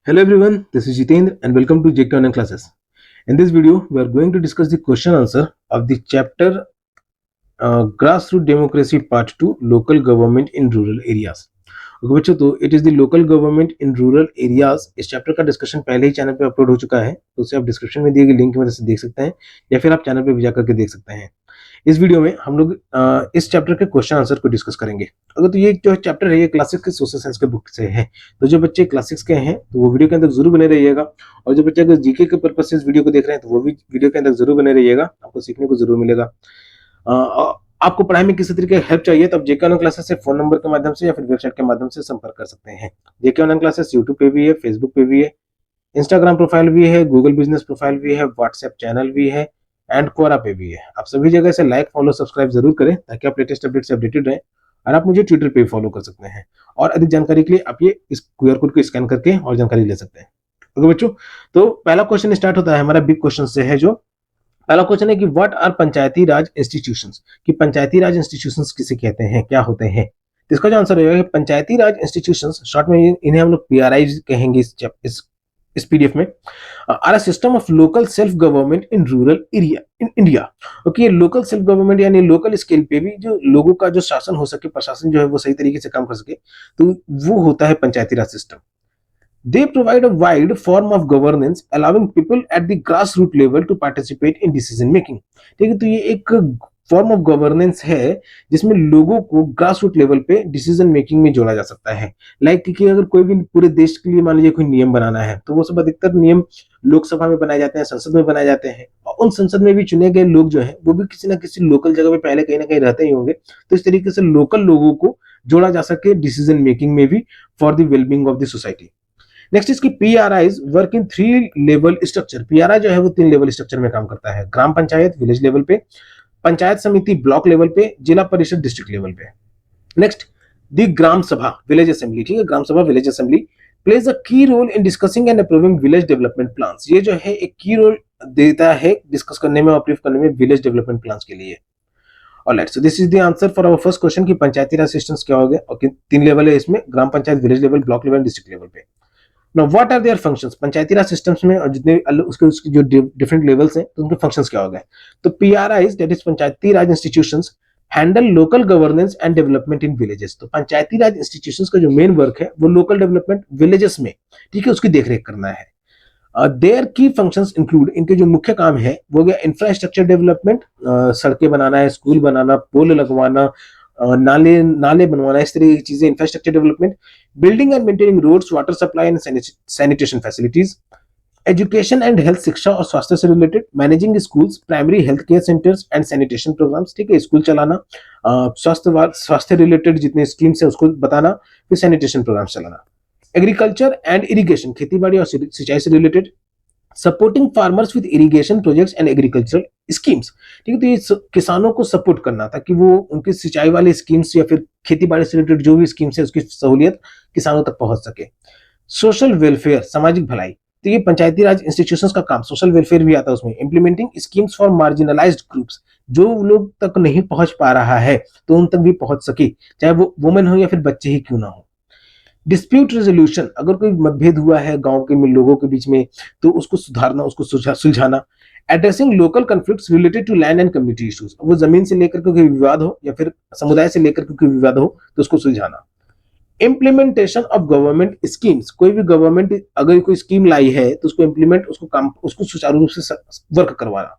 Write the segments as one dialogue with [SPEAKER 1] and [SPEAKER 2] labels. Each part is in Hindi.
[SPEAKER 1] Hello everyone, this is Jitendra and welcome to JK Online Classes. In this video, we are going to discuss the question answer of the chapter Grassroots Democracy Part 2 Local Government in Rural Areas. Okay बच्चों, तो it is the local government in rural areas. इस चैप्टर का डिस्कशन पहले ही चैनल पे अपलोड हो चुका है, तो उसे आप डिस्क्रिप्शन में दिए गए लिंक की मदद से देख सकते हैं या फिर आप चैनल पे भी जाकर के देख सकते हैं। इस वीडियो में हम लोग इस चैप्टर के क्वेश्चन आंसर को डिस्कस करेंगे। अगर तो ये जो चैप्टर है ये क्लासिक्स के सोशल साइंस के बुक से है, तो जो बच्चे क्लासिक्स के हैं तो वो वीडियो के अंदर जरूर बने रहिएगा, और जो बच्चे अगर जीके के पर्पज से इस वीडियो को देख रहे हैं तो वो भी वीडियो के अंदर जरूर बने रहिएगा, आपको सीखने को जरूर मिलेगा। आपको पढ़ाई में किसी तरीके की हेल्प चाहिए तो आप जेके ऑनलाइन क्लासेस से फोन नंबर के माध्यम से या फिर वेबसाइट के माध्यम से संपर्क कर सकते हैं। जेके ऑनलाइन क्लासेस यूट्यूब पे भी है, फेसबुक पे भी है, इंस्टाग्राम प्रोफाइल भी है, गूगल बिजनेस प्रोफाइल भी है, व्हाट्सएप चैनल भी है एंड कोरा पे भी है। आप सभी जगह से लाइक फॉलो सब्सक्राइब जरूर करें ताकि आप लेटेस्ट अपडेट से अपडेटेड रहें, और आप मुझे ट्विटर पे फॉलो कर सकते हैं। और अधिक जानकारी के लिए आप ये इस क्यूआर कोड को स्कैन करके और जानकारी ले सकते हैं। ओके बच्चों, तो पहला क्वेश्चन स्टार्ट होता है हमारा बिग क्वेश्चन से है। जो पहला क्वेश्चन है कि what are panchayati raj institutions, कि पंचायती राज इंस्टीट्यूशंस किसे कहते हैं, क्या होते हैं। तो इसका जो आंसर है पंचायती राज इंस्टीट्यूशंस, शॉर्ट में इन्हें हम लोग पीआरआई कहेंगे इस पीडीएफ में, are a system of local self government in rural area in India. Okay, ये लोकल सेल्फ गवर्नमेंट यानी लोकल स्केल पे भी जो लोगों का जो शासन हो सके, प्रशासन जो है वो सही तरीके से काम कर सके, तो वो होता है पंचायती raj system. They provide a wide form of governance, allowing people at the grassroots level to participate in decision making. ठीक है, तो ये एक फॉर्म ऑफ गवर्नेंस है जिसमें लोगों को ग्रास रूट लेवल पे डिसीजन मेकिंग में जोड़ा जा सकता है। लाइक कि अगर कोई भी पूरे देश के लिए मान लीजिए कोई नियम बनाना है, तो वो सब अधिकतर नियम लोकसभा में बनाए जाते हैं, संसद में बनाए जाते हैं, और उन संसद में भी चुने गए लोग जो है वो भी किसी ना किसी लोकल जगह पे पहले कहीं ना कहीं रहते ही होंगे। तो इस तरीके से लोकल लोगों को जोड़ा जा सके डिसीजन मेकिंग में भी, for the wellbeing of the society. Next इसकी PRIs work in 3 level structure. PRI जो है वो 3 लेवल स्ट्रक्चर में काम करता है, ग्राम पंचायत विलेज लेवल पे, पंचायत समिति ब्लॉक लेवल पे, जिला परिषद डिस्ट्रिक्ट लेवल पे। नेक्स्ट द ग्राम सभा विलेज असेंबली, ठीक है, ग्राम सभा village assembly plays a key role in discussing and approving village development plans. ये जो है एक की रोल देता है डिस्कस करने में, अप्रूव करने में विलेज डेवलपमेंट प्लान्स के लिए। Alright, so this is the answer for our first question कि पंचायती राज सिस्टम्स क्या हो गए, और 3 लेवल है इसमें, gram panchayat village level block level district level पे। Now, what are their functions? Panchayati Raj systems में और जितने उसके जो डिफरेंट लेवल्स हैं तो उनके फंक्शंस क्या हो गए। तो पीआरआईज that is Panchayati raj institutions handle local governance and development in villages. तो पंचायती राज इंस्टीट्यूशंस का जो मेन वर्क है वो लोकल डेवलपमेंट विलेजेस में, ठीक है, उसकी देखरेख करना है। देयर की फंक्शंस इंक्लूड, इनके जो मुख्य काम है वो गया इंफ्रास्ट्रक्चर डेवलपमेंट, सड़कें बनाना है, स्कूल बनाना, पुल लगवाना, नाले नाले बनवाना, इस तरह की चीजें, infrastructure development, building and maintaining roads, water supply and sanitation facilities, education and health, शिक्षा और स्वास्थ्य से related, managing schools, primary health care centres and sanitation programmes, ठीक है, स्कूल चलाना, स्वास्थ्य रिलेटेड जितने स्कीम्स है उसको बताना, फिर सैनिटेशन प्रोग्राम्स चलाना, एग्रीकल्चर एंड इरिगेशन, खेती बाड़ी और सिंचाई से related, supporting farmers with irrigation projects and agricultural schemes, ठीक है, तो ये किसानों को सपोर्ट करना ताकि वो उनकी सिंचाई वाले स्कीम्स या फिर खेती बाड़ी से रिलेटेड जो भी स्कीम्स है उसकी सहूलियत किसानों तक पहुंच सके। सोशल वेलफेयर, सामाजिक भलाई, तो ये पंचायती राज इंस्टीट्यूशंस का काम, सोशल वेलफेयर भी आता है उसमें। Implementing schemes for marginalised groups, जो लोग तक नहीं पहुंच पा रहा है तो उन तक भी पहुंच सके, चाहे वो वुमेन हो या फिर बच्चे ही क्यों ना हो। डिस्प्यूट रेजोल्यूशन, अगर कोई मतभेद हुआ है गांव के लोगों के बीच में तो उसको सुधारना, उसको सुलझाना। Addressing local conflicts related to land and community issues, वो जमीन से लेकर के कोई विवाद हो या फिर समुदाय से लेकर के कोई विवाद हो तो उसको सुलझाना। इम्प्लीमेंटेशन ऑफ गवर्नमेंट स्कीम्स, कोई भी गवर्नमेंट अगर कोई स्कीम लाई है तो उसको इम्प्लीमेंट, उसको सुचारू रूप से वर्क करवाना।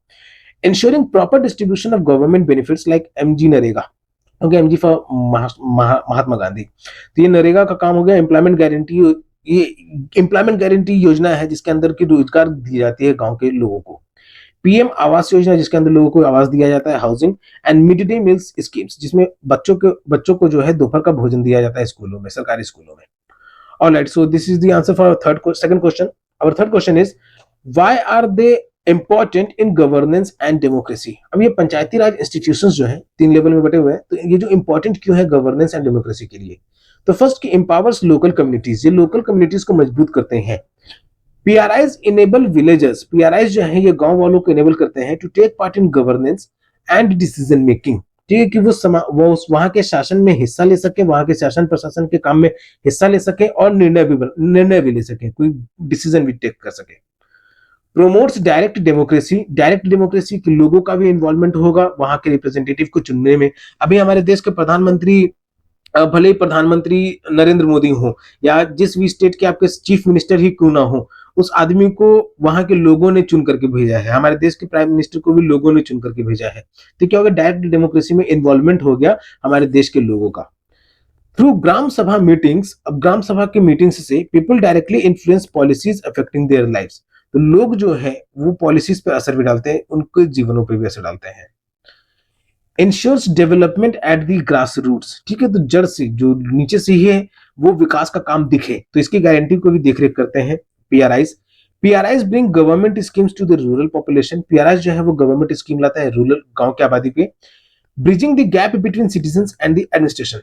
[SPEAKER 1] Ensuring proper distribution of government benefits like MG NREGA, okay, MG for Mahatma Gandhi, तो ये नरेगा का काम हो गया। एम्प्लॉयमेंट गारंटी, ये एम्प्लॉयमेंट गारंटी योजना है जिसके अंदर की रोजगार दी जाती है गांव के लोगों को। पीएम आवास योजना, जिसके अंदर लोगों को आवास दिया जाता है, housing and mid day meals schemes, जिसमें बच्चों को जो है दोपहर का भोजन दिया जाता है स्कूलों में, सरकारी स्कूलों में। Alright, so this is the answer for second question. Our third question is why are they important in governance and democracy. अब ये पंचायती राज इंस्टीट्यूशंस जो है 3 लेवल में बटे हुए हैं, तो ये जो इंपॉर्टेंट क्यों है गवर्नेंस एंड डेमोक्रेसी के लिए। तो फर्स्ट की एम्पावर्स लोकल कम्युनिटीज, ये लोकल कम्युनिटीज को मजबूत करते हैं। पीआरआईज इनेबल विलेजर्स, पीआरआईज जो है ये गांव वालों को इनेबल करते हैं to take part in governance and decision making, ठीक है, कि वो वहां के शासन में हिस्सा ले सके, वहां के शासन प्रशासन के काम में हिस्सा ले सके और निर्णय भी ले सके, कोई डिसीजन भी टेक कर सके। प्रोमोट्स डायरेक्ट डेमोक्रेसी के लोगों का भी इन्वॉल्वमेंट होगा वहां के रिप्रेजेंटेटिव को चुनने में। अभी हमारे देश के प्रधानमंत्री, भले ही प्रधानमंत्री नरेंद्र मोदी हो या जिस भी स्टेट के आपके चीफ मिनिस्टर ही क्यों ना हो, उस आदमी को वहां के लोगों ने चुन करके भेजा है। हमारे देश के प्राइम मिनिस्टर को भी लोगों ने चुन करके भेजा है। तो क्या होगा, डायरेक्ट डेमोक्रेसी में इन्वॉल्वमेंट हो गया हमारे देश के लोगों का। थ्रू ग्राम सभा मीटिंग्स, अब ग्राम सभा के मीटिंग्स से people directly influence policies affecting their lives. तो लोग जो है वो पॉलिसीज पे असर भी डालते हैं, उनके जीवनों पे भी असर डालते हैं। Ensures development at the grass roots, ठीक है, तो जड़ से, जो नीचे से ही है, वो विकास का काम दिखे, तो इसकी गारंटी को भी देखरेख करते हैं PRIs bring government schemes to the rural population. PRIs जो है वो गवर्नमेंट स्कीम लाता है रूरल, गांव की आबादी पे। Bridging the gap between citizens and the administration,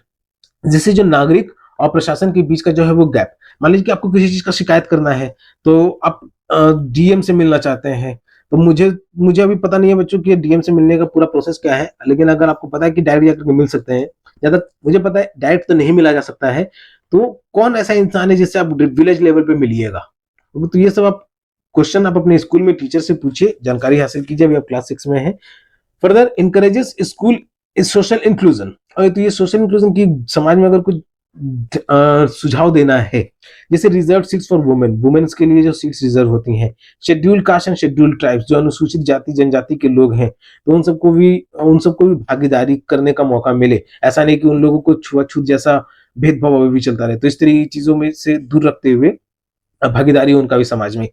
[SPEAKER 1] जिससे जो नागरिक और प्रशासन के बीच का जो है वो गैप, मान लीजिए कि आपको किसी चीज का शिकायत करना है, तो आप डीएम से मिलना चाहते हैं, तो मुझे अभी पता नहीं है बच्चों कि डीएम से मिलने का पूरा प्रोसेस क्या है, लेकिन अगर आपको पता है कि डायरेक्ट जाकर मिल सकते हैं, ज्यादा मुझे पता है डायरेक्ट तो नहीं मिला जा सकता है, तो कौन ऐसा इंसान है जिससे आप विलेज लेवल पे मिलिएगा। तो ये सब आप क्वेश्चन आप अपने स्कूल में टीचर से पूछिए, जानकारी हासिल कीजिए, अभी आप क्लास 6 में है। Further encourages school is social inclusion, और तो ये सोशल इंक्लूजन की समाज में अगर कुछ सुझाव देना है, जैसे रिजर्व सीट्स फॉर वुमेन्स के लिए जो सीट्स रिजर्व होती हैं, schedule caste and schedule tribes, जो अनुसूचित जाति जनजाति के लोग हैं, तो उन सबको भी भागीदारी करने का मौका मिले। ऐसा नहीं कि उन लोगों को छुआछूत जैसा भेदभाव अभी भी चलता रहे, तो इस तरह की चीजों में से दूर रखते हुए भागीदारी उनका भी समाज में।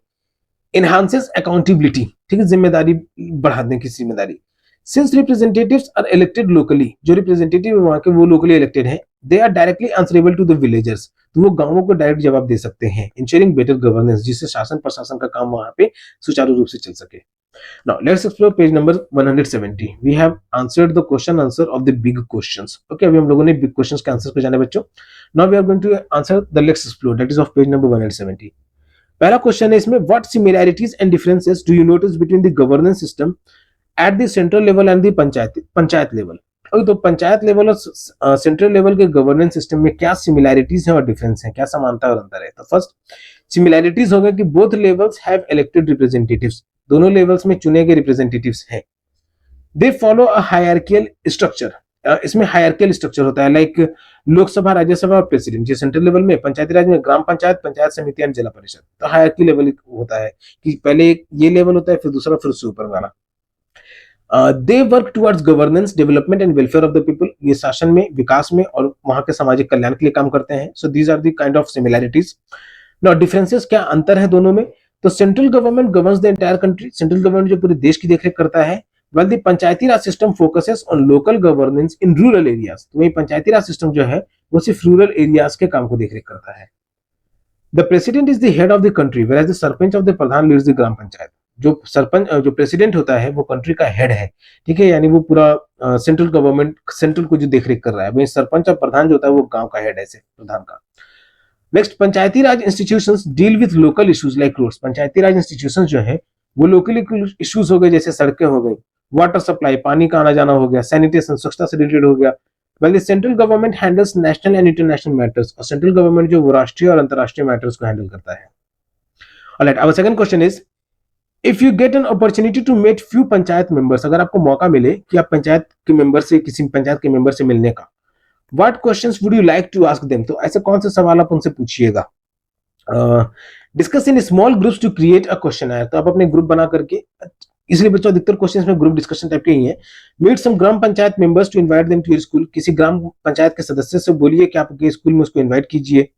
[SPEAKER 1] इनहांसेस अकाउंटेबिलिटी, ठीक है, जिम्मेदारी बढ़ाने की जिम्मेदारी। Since representatives are elected locally, जो रिप्रेजेंटेटिव वहां के वो लोकली इलेक्टेड हैं, they are directly answerable to the villagers, तो वो गांवों को डायरेक्ट जवाब दे सकते हैं। इंश्योरिंग बेटर गवर्नेंस, जिससे शासन प्रशासन का काम वहां पे सुचारू रूप से चल सके। Now let's explore page number 170. We have answered the question answer of the big questions. Okay, अभी हम लोगों ने big questions के आंसर पे जाने बच्चों। Now we are going to answer the let's explore, that is of page number 170. पहला क्वेश्चन है इसमें, what similarities and differences do you notice between the governance system at the central level and the panchayat level. तो पंचायत लेवल और सेंट्रल लेवल के गवर्नेंस सिस्टम में क्या सिमिलैरिटीज है और डिफरेंस है, क्या समानता और अंतर है। तो फर्स्ट सिमिलैरिटीज होगा कि both levels have elected representatives, दोनों लेवल्स में चुने गए रिप्रेजेंटेटिव्स हैं। They follow a hierarchical structure, इसमें हायरार्कियल स्ट्रक्चर होता है, लाइक लोकसभा, राज्यसभा और प्रेसिडेंट। ये सेंट्रल लेवल में, पंचायती राज में ग्राम पंचायत, पंचायत समिति एंड जिला परिषद। तो हायरार्की लेवल होता है कि पहले ये लेवल होता है, फिर दूसरा, फिर उससे ऊपर वाला। They work towards governance, development and welfare of the people, ये शासन में, विकास में और वहां के सामाजिक कल्याण के लिए काम करते हैं। So these are the kind of similarities. Now differences, क्या अंतर है दोनों में। तो central government governs the entire country, central government जो पूरे देश की देखरेख करता है। Well the panchayati raj system focuses on local governance in rural areas, तो वही पंचायती राज सिस्टम जो है वो सिर्फ रूरल एरियाज के काम को देखरेख करता है। The president is the head of the country, whereas the sarpanch of the pradhan leads the gram panchayat. जो सरपंच, जो प्रेसिडेंट होता है वो कंट्री का हेड है, ठीक है, यानी वो पूरा सेंट्रल गवर्नमेंट, सेंट्रल को जो देखरेख कर रहा है। वही सरपंच और प्रधान जो होता है वो गांव का हेड है, प्रधान का। Next, panchayati raj institutions deal with local issues like roads, panchayati raj institutions जो है वो लोकल इश्यूज हो गए, जैसे सड़कें हो गई, वाटर सप्लाई, पानी का आना जाना हो गया, सैनिटेशन, स्वच्छता से रिलेटेड हो गया। Well the central government handles national and international matters, और सेंट्रल गवर्नमेंट जो वो राष्ट्रीय और अंतरराष्ट्रीय मैटर्स को हैंडल करता है। Alright, our second question is, if you get an opportunity to meet few panchayat members, अगर आपको मौका मिले कि आप पंचायत के मेंबर से, किसी पंचायत के मेंबर से मिलने का, what questions would you like to ask them, तो ऐसे कौन से सवाल आप उनसे पूछिएगा। Discuss in small groups to create a question, तो आप अपने ग्रुप बना करके, इसलिए बच्चों अधिकतर क्वेश्चंस में ग्रुप डिस्कशन टाइप के ही हैं। Meet some gram panchayat members to invite them to your school, किसी ग्राम पंचायत के सदस्य से बोलिए कि आपके स्कूल में उसको इनवाइट कीजिए।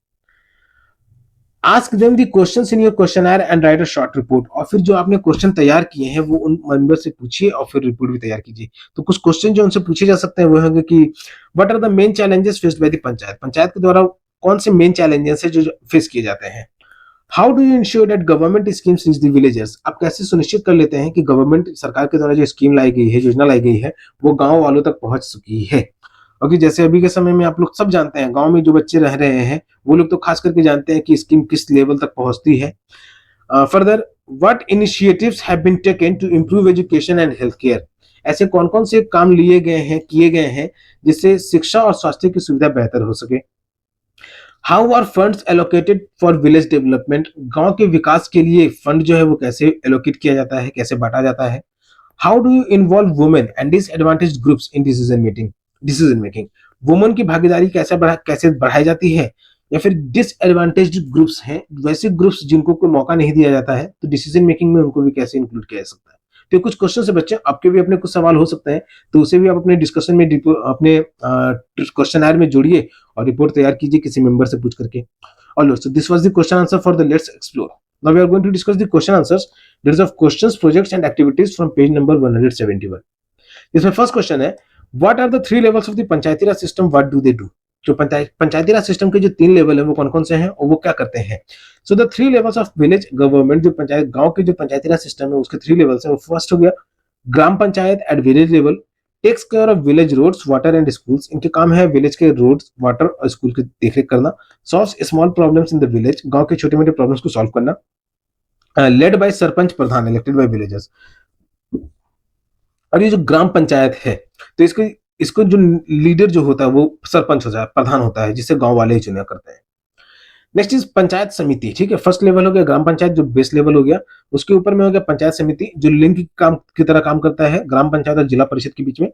[SPEAKER 1] Ask them the questions in your questionnaire and write a short report, और फिर जो आपने क्वेश्चन तैयार किए हैं वो उन मेंबर से पूछिए और फिर रिपोर्ट भी तैयार कीजिए। तो कुछ क्वेश्चन जो उनसे पूछे जा सकते हैं वो होंगे कि what are the main challenges faced by the panchayat, panchayat के द्वारा कौन से मेन चैलेंजेस है जो फेस किए जाते हैं। How do you ensure that government schemes reach the villagers, आप कैसे सुनिश्चित कर लेते हैं कि गवर्नमेंट, सरकार के द्वारा जो स्कीम लाई गई है, योजना लाई गई है, वो गांव वालों तक पहुंच चुकी है। क्योंकि जैसे अभी के समय में आप लोग सब जानते हैं, गांव में जो बच्चे रह रहे हैं वो लोग तो खास करके जानते हैं कि स्कीम किस लेवल तक पहुंचती है। Further, what initiatives have been taken to improve education and health care, ऐसे कौन कौन से काम लिए गए हैं, किए गए हैं जिससे शिक्षा और स्वास्थ्य की सुविधा बेहतर हो सके। How are funds allocated for village development, गांव के विकास के लिए फंड जो है वो कैसे एलोकेट किया जाता है, कैसे बांटा जाता है। How do you involve women and disadvantage groups in decision making, women की भागीदारी कैसे बढ़ाई जाती है, या फिर डिसएडवांटेज्ड ग्रुप्स हैं वैसे ग्रुप्स जिनको कोई मौका नहीं दिया जाता है तो डिसीजन मेकिंग में उनको भी कैसे इंक्लूड किया जा सकता है। तो कुछ क्वेश्चन है बच्चे, आपके भी अपने कुछ सवाल हो सकते हैं, तो उसे भी आप अपने डिस्कशन में अपने क्वेश्चन में जोड़िए और रिपोर्ट तैयार कीजिए किसी मेंबर से पूछ करके। All so this was the question answer for the let's explore. Now we are going to discuss the question answers. There is of questions, projects and activities from page number 171. इसमें फर्स्ट क्वेश्चन है, what are the three levels of the panchayati raj system, what do they do. जो पंचायती राज सिस्टम के जो तीन लेवल है वो कौन कौन से हैं और वो क्या करते हैं। So the three levels of village government, जो पंचायत गांव के जो पंचायती राज सिस्टम है उसके थ्री लेवल्स हैं। वो फर्स्ट हो गया gram panchayat at village level, takes care of village roads water and schools, इनके काम है विलेज के रोड्स वाटर और स्कूल की देखरेख करना। Solves small problems in the village, गांव के छोटे मोटे प्रॉब्लम्स को सॉल्व करना। Led by sarpanch Pradhan, elected by villagers. और ये जो ग्राम पंचायत है तो इसको इसको जो लीडर जो होता है वो सरपंच होता है, प्रधान होता है, जिसे गांव वाले ही चुना करते हैं। नेक्स्ट इज पंचायत समिति, ठीक है। फर्स्ट लेवल हो गया ग्राम पंचायत जो बेस लेवल हो गया, उसके ऊपर में हो गया पंचायत समिति जो लिंक की तरह काम करता है ग्राम पंचायत और जिला परिषद के बीच में।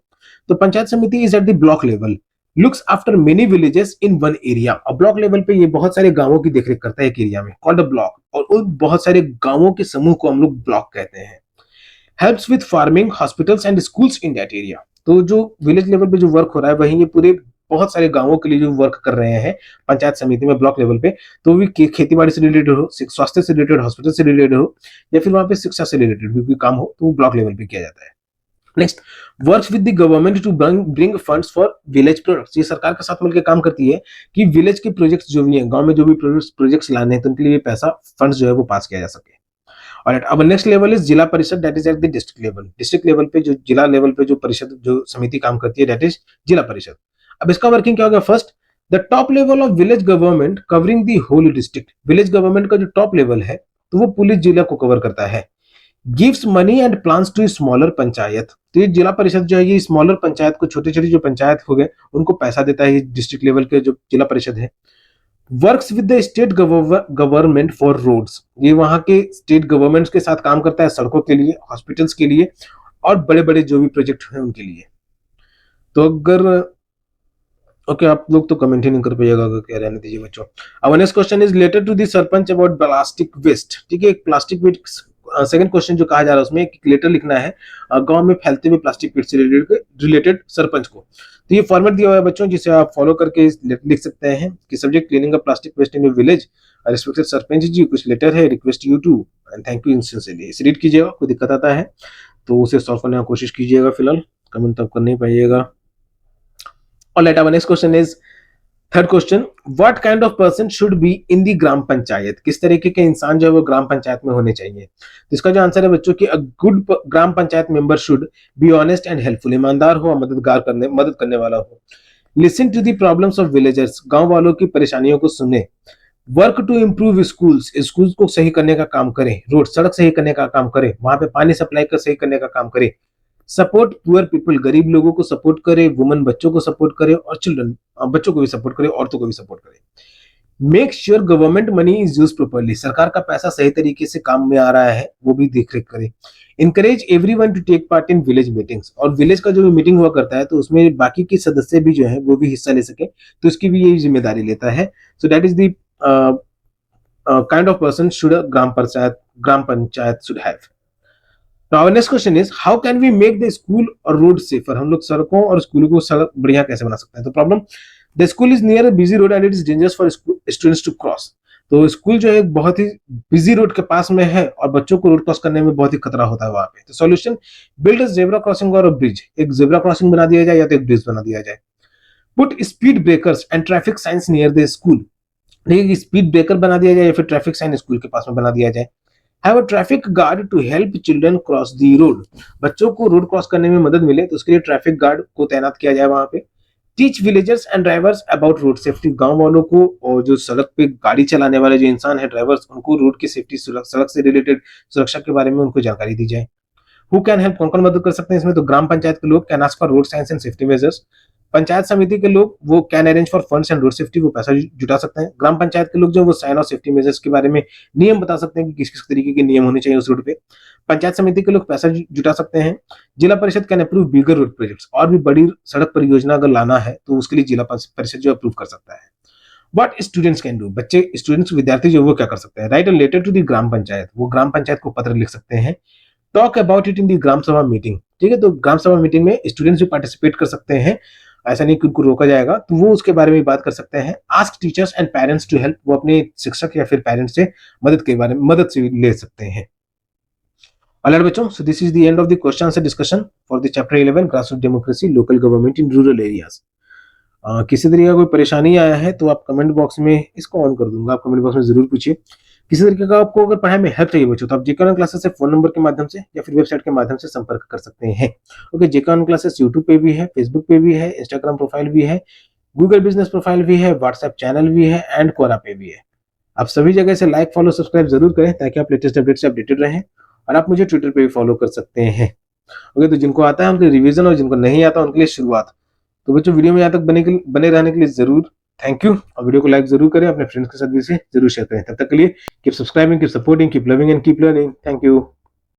[SPEAKER 1] तो पंचायत समिति is at the block level, looks after many villages in one area. और ब्लॉक लेवल पे ये बहुत सारे गांवों की देखरेख करता है एक एरिया में, कॉल्ड अ ब्लॉक, और उन बहुत सारे गांवों के समूह को हम लोग ब्लॉक कहते हैं। Helps with farming, hospitals and schools in that area. तो जो विलेज लेवल पे जो वर्क हो रहा है वही ये पूरे बहुत सारे गांवों के लिए जो वर्क कर रहे हैं पंचायत समिति में ब्लॉक लेवल पे, तो भी खेती बाड़ी से रिलेटेड हो, स्वास्थ्य से रिलेटेड, हॉस्पिटल से रिलेटेड हो, या फिर वहां पे शिक्षा से रिलेटेड भी कोई काम हो तो वो ब्लॉक लेवल पे किया जाता है। Next, works with the government to bring funds for village projects. ये सरकार के साथ मिलकर काम करती है कि विलेज के प्रोजेक्ट्स जो भी हैं, गांव में जो भी प्रोजेक्ट्स लाने हैं तो उनके लिए पैसा फंड्स जो है वो पास किया जा सके। और अब नेक्स्ट लेवल इज जिला परिषद, that is at the district level. District level पे जो जिला लेवल पे जो परिषद जो समिति काम करती है दैट इज जिला परिषद। अब इसका वर्किंग क्या होगा, first the top level of village government covering the whole district. Village government का जो टॉप लेवल है तो वो पूरे जिला को कवर करता है। Gives money and plans to smaller panchayat, तो ये जिला परिषद जो है ये स्मॉलर पंचायत को, छोटे छोटे जो पंचायत हो गए उनको पैसा देता है डिस्ट्रिक्ट लेवल के जो जिला परिषद है। Works with the state government for roads, ये वहां के स्टेट गवर्नमेंट्स के साथ काम करता है सड़कों के लिए, हॉस्पिटल्स के लिए और बड़े बड़े जो भी प्रोजेक्ट हैं उनके लिए। तो अगर ओके आप लोग तो कमेंट ही नहीं कर पाइएगा, क्या रहने दीजिए बच्चों। अब next question is letter to the sarpanch about plastic waste, ठीक है। प्लास्टिक वेस्ट सेकंड क्वेश्चन जो कहा जा रहा है उसमें एक लेटर लिखना है गांव में फैलते हुए प्लास्टिक वेस्ट से रिलेटेड सरपंच को। तो ये फॉर्मेट दिया हुआ है बच्चों जिसे आप फॉलो करके लिख सकते हैं कि subject cleaning up plastic waste in your village, respected sarpanch ji कुछ लेटर है, request you to and thank you sincerely. इसे रीड कीजिएगा, कोई दिक्कत आता है तो उसे सॉल्व करने की कोशिश कीजिएगा, फिलहाल कमेंट तो कर नहीं पाइएगा। और let our next question is third question, what kind of person should be in the gram panchayat, किस तरीके के इंसान जो है वो ग्राम पंचायत में होने चाहिए। तो इसका जो आंसर है बच्चों की a good gram panchayat member should be honest and helpful, ईमानदार हो और मदद करने वाला हो। Listen to the problems of villagers, गांव वालों की परेशानियों को सुने। Work to improve schools, schools को सही करने का काम करें, रोड सड़क सही करने का काम करें, वहां पे पानी सप्लाई का सही करने का काम करें। सपोर्ट पुअर पीपल, गरीब लोगों को सपोर्ट करे, वुमन बच्चों को सपोर्ट करे और चिल्ड्रन बच्चों को भी सपोर्ट करे, औरतों को भी सपोर्ट करे। Make sure government money is use properly, सरकार का पैसा सही तरीके से काम में आ रहा है वो भी देख रेख करे। Encourage everyone to take part in village meetings, और विलेज का जो भी मीटिंग हुआ करता है तो उसमें बाकी के सदस्य भी जो है वो भी हिस्सा ले सके तो उसकी भी यही जिम्मेदारी लेता है। So that is the kind of person should gram panchayat should have. Now our next question is how can we make the school or road safer? हम लोग सड़कों और स्कूलों को सड़क बढ़िया कैसे बना सकते हैं। तो problem, the school is near a busy road and it is dangerous for students to cross. तो स्कूल जो है बहुत ही बिजी रोड के पास में है और बच्चों को रोड क्रॉस करने में बहुत ही खतरा होता है वहां पे। तो solution, build a zebra crossing और अ ब्रिज, एक जेब्रा क्रॉसिंग बना दिया जाए या तो एक ब्रिज बना दिया जाए। Put speed breakers and traffic science near the school, देखिए स्पीड ब्रेकर बना दिया जाए या फिर ट्रैफिक साइन स्कूल के पास में बना दिया जाए। Have a traffic guard to help children cross the road, बच्चों को रोड क्रॉस करने में मदद मिले तो उसके लिए ट्रैफिक गार्ड को तैनात किया जाए वहां पे। Teach villagers and drivers about road safety, गांव वालों को और जो सड़क पे गाड़ी चलाने वाले जो इंसान है ड्राइवर्स, उनको रोड की सेफ्टी, सड़क से रिलेटेड सुरक्षा के बारे में उनको जानकारी दी जाए। हु कैन हेल्प, कौन कौन मदद कर सकते हैं इसमें? तो ग्राम पंचायत के लोग can ask for road science and safety measures. Panchayat समिति के लोग वो can arrange for funds and road safety, वो पैसा जुटा सकते हैं। ग्राम पंचायत के लोग जो वो साइन और सेफ्टी मेजर्स के बारे में नियम बता सकते हैं कि किस किस तरीके के नियम होने चाहिए उस रोड पे। पंचायत समिति के लोग पैसा जुटा सकते हैं। जिला परिषद can approve bigger road projects, और भी बड़ी सड़क परियोजना अगर लाना है तो उसके लिए जिला परिषद जो अप्रूव कर सकता है। व्हाट स्टूडेंट्स कैन डू, बच्चे स्टूडेंट्स विद्यार्थी जो वो क्या कर सकते हैं? Write a letter to the gram panchayat, वो ग्राम पंचायत को पत्र लिख सकते हैं। Talk about it in the gram sabha meeting, ठीक है, तो ग्राम सभा मीटिंग में स्टूडेंट्स भी पार्टिसिपेट कर सकते हैं, ऐसा नहीं कि उनको रोका जाएगा, तो वो उसके बारे में बात कर सकते हैं। Ask teachers and parents to help, वो अपने शिक्षक या फिर पेरेंट्स से मदद से ले सकते हैं। ऑलराइट बच्चों, सो this is the end of the question answer discussion for the chapter 11 grassroot democracy local government in rural areas. किसी तरीके का कोई परेशानी आया है तो आप कमेंट बॉक्स में, इसको ऑन कर दूंगा, आप कमेंट बॉक्स में जरूर पूछिए। किसी तरीके का आपको अगर पढ़ाई में हेल्प चाहिए बच्चों, तो आप जेके ऑनलाइन क्लासेस से फोन नंबर के माध्यम से या फिर वेबसाइट के माध्यम से संपर्क कर सकते हैं। ओके, जेके ऑनलाइन क्लासेस यूट्यूब पे भी है, फेसबुक पे भी है, इंस्टाग्राम प्रोफाइल भी है, गूगल बिजनेस प्रोफाइल भी है, व्हाट्सएप चैनल भी है एंड क्वोरा पे भी है। आप सभी जगह से लाइक फॉलो सब्सक्राइब जरूर करें ताकि आप लेटेस्ट अपडेट से अपडेटेड रहें, और आप मुझे ट्विटर पे भी फॉलो कर सकते हैं। ओके, तो जिनको आता है उनके रिवीजन, और जिनको नहीं आता उनके लिए शुरुआत। तो बच्चों, वीडियो में यहाँ तक बने रहने के लिए जरूर थैंक यू, और वीडियो को लाइक जरूर करें, अपने फ्रेंड्स के साथ भी इसे जरूर शेयर करें। तब तक के लिए keep subscribing, keep supporting, keep loving and keep learning. Thank you.